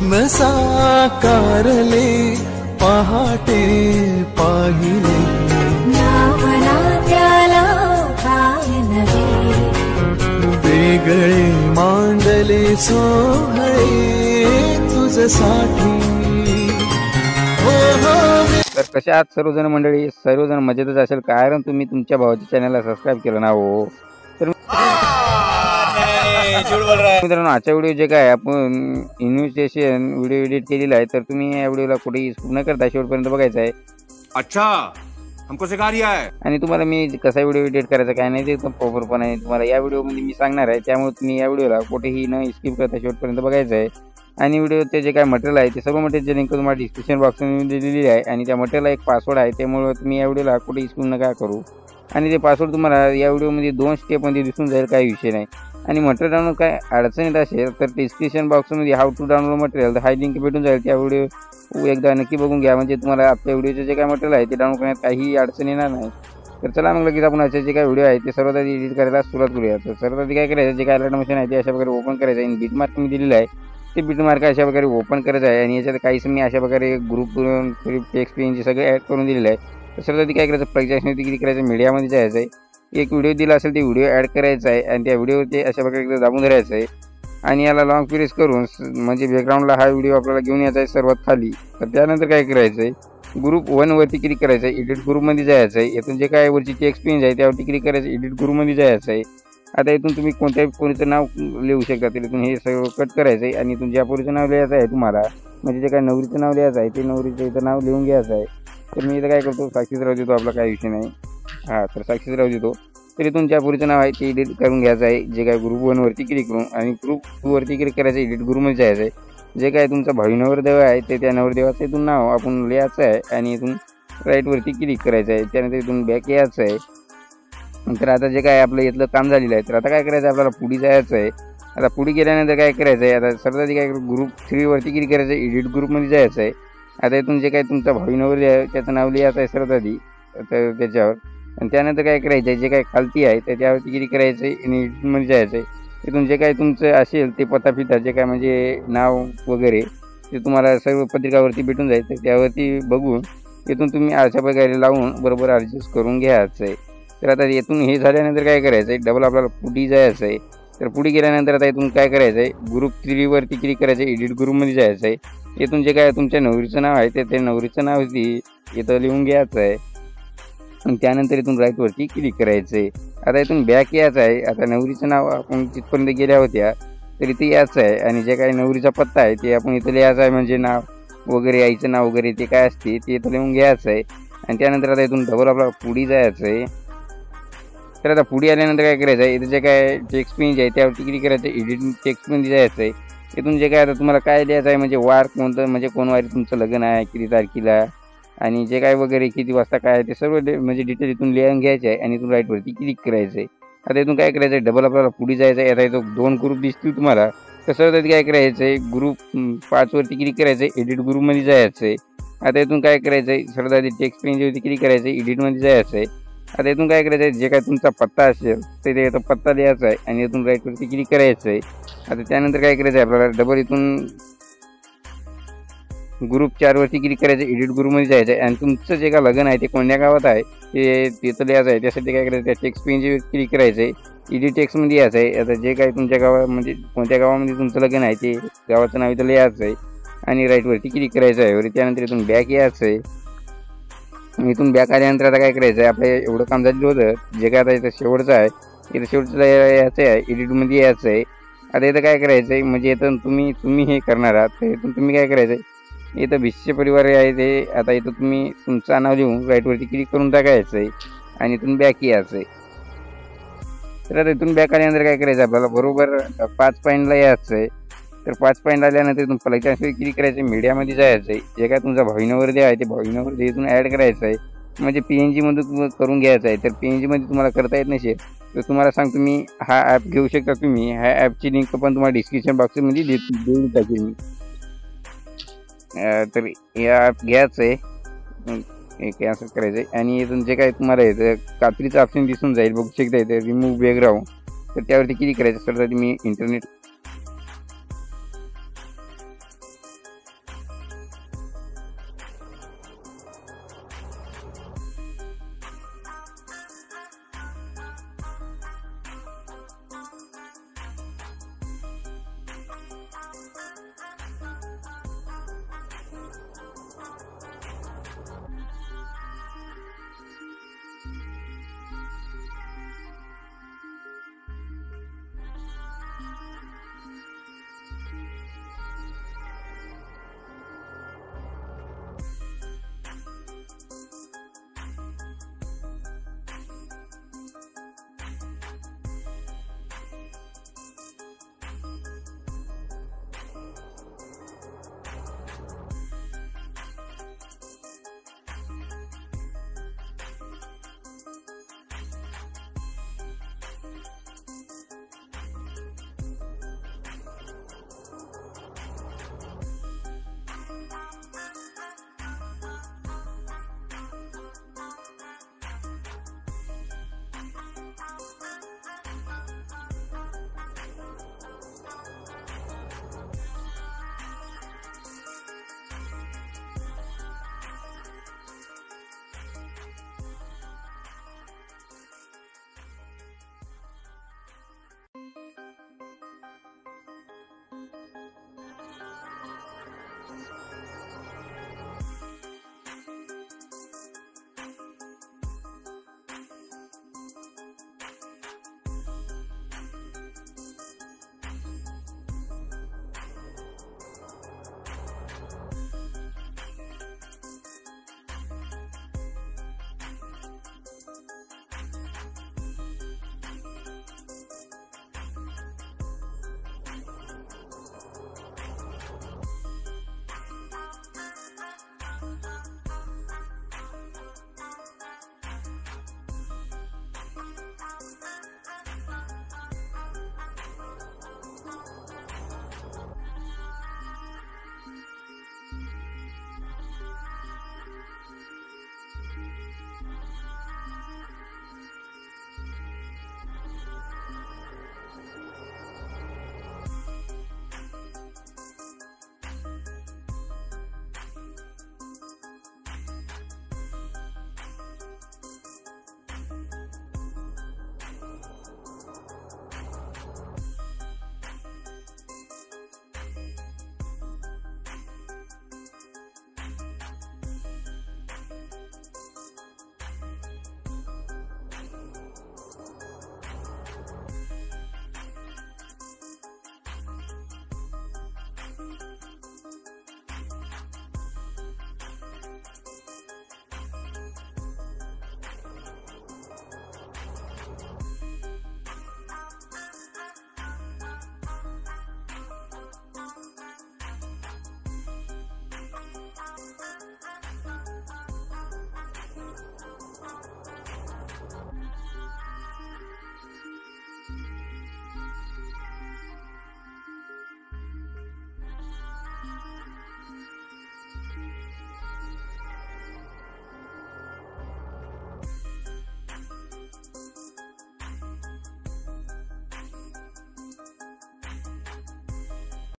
स्वप्न साकारले पहाटे पाहिले नावना त्याला काय नवे वेगळे मांडले सोहळे तुझसाठी तर कशा आहात सर्वजण मंडळी? सर्वजण मजेतच असेल कारण तुम्ही तुमच्या भावाच्या चॅनलला सबस्क्राईब केलं ना हो. तर मित्रांनो, आजच्या व्हिडिओ जे काय आपण इन्व्हिटेशन व्हिडिओ एडिट केलेला आहे, तर तुम्ही या व्हिडिओला कुठेही स्किप न करता शेवटपर्यंत बघायचं आहे. अच्छा, हमको सिखा रिया है. आणि तुम्हाला मी कसा व्हिडिओ एडिट करायचा काय नाही ते प्रॉपरपणे तुम्हाला या व्हिडिओमध्ये मी सांगणार आहे. त्यामुळे तुम्ही या व्हिडिओला कुठेही न स्किप करता शेवटपर्यंत बघायचं आहे. आणि व्हिडिओचे जे काय मटेरियल आहे ते सर्व मटेरियलची लिंक तुम्हाला डिस्क्रिप्शन बॉक्समध्ये दिलेली आहे. आणि त्या मटेरियलला एक पासवर्ड आहे, त्यामुळे तुम्ही या व्हिडिओला कुठेही स्किप नका करू. आणि ते पासवर्ड तुम्हाला या व्हिडिओमध्ये 2 स्टेपमध्ये दिसून जाईल, काही विषय नाही. आणि मटेरियल डाउनलोड काय अडचण येत असेल तर डिस्क्रिप्शन बॉक्समध्ये हाऊ टू डाउनलोड मटेरियल हा लिंक भेटून जाईल. त्या व्हिडिओ एकदा नक्की बघून घ्या, म्हणजे तुम्हाला आपल्या व्हिडिओचे जे काय मटेरियल आहे ते डाउनलोड करण्यात काही अडचण येणार नाही. तर चला मग लगेच आपण असे जे काही व्हिडिओ आहे ते सर्वात आधी एडिट करायला सुरुवात करूया. तर सर्वात आधी काय करायचं, जे काय अलर्ट मशीन आहे ते अशा प्रकारे ओपन करायचं आहे. बीट मार्क मी दिलेलं आहे ते बीट मार्क अशा प्रकारे ओपन करायचं आहे. आणि याच्यात काहीच मी अशा प्रकारे ग्रुप टेक्स्ट पेनचे सगळे ॲड करून दिलेलं आहे. तर सर्वात आधी काय करायचं, प्रोजेक्टमध्ये क्लिक करायचं, मीडियामध्ये जायचं आहे. एक व्हिडिओ दिला असेल ते व्हिडिओ ॲड करायचा आहे आणि त्या व्हिडिओचे अशा प्रकारे एकदा दाबून धरायचं आहे. आणि याला लॉंग प्रेस करून म्हणजे बॅकग्राऊंडला हा व्हिडिओ आपल्याला घेऊन यायचा आहे सर्वात खाली. तर त्यानंतर काय करायचं आहे, ग्रुप 1 वरती क्लिक करायचं आहे, एडिट ग्रुपमध्ये जायचं आहे. यातून जे काय वरची टेक्स्ट पेन आहे त्यावरती क्लिक करायचं, एडिट ग्रुपमध्ये जायचं आहे. आता इथून तुम्ही कोणतं नाव लिहू शकता, तर इथून हे सगळं कट करायचं आहे. आणि इथून ज्या पोरीचं नाव लिहायचं आहे तुम्हाला, म्हणजे जे काय नवरीचं नाव लिहायचं आहे ते नवरीचं इथं नाव लिहून घ्यायचं आहे. तर मी इथं काय करतो, साक्षीच राहू देतो, आपला काही विषय नाही. हां, तर साक्षीच राहू देतो. तर इथून ज्या पोरीचं नाव आहे ते एडिट करून घ्यायचं आहे, जे काय ग्रुप 1 वरती क्लिक करून. आणि ग्रुप 2 वरती क्लिक करायचं, एडिट ग्रुपमध्ये जायचं आहे. जे काय तुमचा भावी नवरदेव आहे ते त्या नवरदेवाचं इथून नाव आपण लिहायचं आहे. आणि इथून राईटवरती क्लिक करायचं आहे. त्यानंतर इथून बॅक यायचं आहे. तर आता जे काय आपलं इथलं काम झालेलं आहे, तर आता काय करायचं, आपल्याला पुढे जायचं आहे. आता पुढे गेल्यानंतर काय करायचं आहे, आता सर्वात आधी काय ग्रुप 3 वरती क्लिक करायचं आहे, एडिट ग्रुपमध्ये जायचं आहे. आता इथून जे काय तुमचा भावी नवरदेव आहे त्याचं नाव लिहायचं आहे सर्वात आधी तर त्याच्यावर. आणि त्यानंतर काय करायचं आहे, जे काय खालती आहे तर त्यावरती क्लिक करायचं आहे आणि एडिटमध्ये जायचं आहे. इथून जे काय तुमचं असेल ते पत्ता जे काय म्हणजे नाव वगैरे ते तुम्हाला सर्व पत्रिकावरती भेटून जाईल. तर त्यावरती बघून इथून तुम्ही अशा प्रकारे लावून बरोबर ॲडजस्ट करून घ्यायचं आहे. तर आता इथून हे झाल्यानंतर काय करायचं आहे, डबल आपल्याला पुढे जायचं आहे. तर पुढे गेल्यानंतर आता इथून काय करायचं आहे, ग्रुप 3 वरती क्लिक करायचं आहे, एडिट ग्रुपमध्ये जायचं आहे. इथून जे काय तुमच्या नवरीचं नाव आहे ते नवरीचं नाव इथं लिहून घ्यायचं आहे. आणि त्यानंतर इथून राईटवरती क्लिक करायचं आहे. आता इथून बॅक यायचं आहे. आता नवरीचं नाव आपण तिथपर्यंत गेल्या होत्या तर इथे यायचं आहे. आणि जे काही नवरीचा पत्ता आहे ते आपण इथं लिहायचं आहे, म्हणजे नाव वगैरे आईचं नाव वगैरे ते काय असते ते इथं लिहून घ्यायचं आहे. आणि त्यानंतर आता इथून डबल आपल्याला पुढे जायचं आहे. तर आता पुढे आल्यानंतर काय करायचं आहे, इथं जे काय टेक्स्ट पेन आहे त्यावरती क्लिक करायचं, एडिट टेक्स्टमध्ये जायचं आहे. इथून जे काय आता तुम्हाला काय लिहायचं आहे, म्हणजे वार कोणतं, म्हणजे कोण वारी तुमचं लग्न आहे, किती तारखेला, आणि जे काय वगैरे किती वाजता काय ते सर्व म्हणजे डिटेल इथून लिहून घ्यायचे आहे. आणि इथून राईटवरती क्लिक करायचं आहे. आता इथून काय करायचं आहे, डबल आपल्याला पुढे जायचं आहे. आता इथं 2 ग्रुप दिसतील तुम्हाला, तर सर्वात आधी काय करायचं आहे, ग्रुप 5 वरती क्लिक करायचं आहे, एडिट ग्रुपमध्ये जायचं आहे. आता इथून काय करायचं आहे, सर्वात आधी टेक्स्ट पेनवरती क्लिक करायचं आहे, एडिटमध्ये जायचं आहे. आता इथून काय करायचं आहे, जे काय तुमचा पत्ता असेल ते इथं पत्ता लिहायचा आहे. आणि इथून राईटवरती क्लिक करायचं आहे. आता त्यानंतर काय करायचं आहे, आपल्याला डबल इथून ग्रुप 4 वरती क्लिक करायचं, एडिट ग्रुपमध्ये जायचं आहे. आणि तुमचं जे काय लग्न आहे ते कोणत्या गावात आहे ते तिथं लिहायचं आहे. त्यासाठी काय करायचं, त्या टेक्स्ट पेनची क्लिक करायचं आहे, एडिट टेक्स्टमध्ये यायचं आहे. आता जे काय तुमच्या म्हणजे कोणत्या गावामध्ये तुमचं लग्न आहे ते गावाचं नाव इथं लिहायचं आहे. आणि राईटवरती क्लिक करायचं आहे. त्यानंतर इथून बॅक यायचं आहे. इथून बॅक आल्यानंतर आता काय करायचं आहे, आपलं एवढं काम झालेलं होतं, जे काय आता इथं शेवटचं आहे, इथं शेवटचं यायचं आहे, एडिटमध्ये यायचं आहे. आता इथं काय करायचं आहे, म्हणजे इथं तुम्ही हे करणार आहात, तर इथून तुम्ही काय करायचं आहे, इथं भिष्य परिवार आहे ते आता इथं तुम्ही तुमचं नाव लिहून राईटवरती क्लिक करून टाकायचं आहे. आणि इथून बॅक यायचं आहे. तर आता इथून बॅक आल्यानंतर काय करायचं, आपल्याला बरोबर 5 पॉईंटला यायचं आहे. तर 5 पॉईंट आल्यानंतर इथून प्लगच्या क्लिक करायचं, मीडियामध्ये जायचं आहे. जे काय तुमचा भावी नवरदेव आहे ते भावी नवरदेव इथून ॲड करायचं आहे, म्हणजे PNG मध्ये करून घ्यायचं आहे. तर PNG मध्ये तुम्हाला करता येत नसेल तर तुम्हाला सांगतो मी हा ॲप घेऊ शकता तुम्ही. ह्या ॲपची लिंक पण तुम्हाला डिस्क्रिप्शन बॉक्समध्ये देऊन टाकेल मी. तर या ॲप घ्यायचं आहे, एक असं करायचं आहे. आणि इथून जे काय तुम्हाला येतं कात्रीचं ऑप्शन दिसून जाईल, बघू शकता येतं रिमूव्ह बॅकग्राऊंड. तर त्यावरती क्लिक करायचं. तर मी इंटरनेट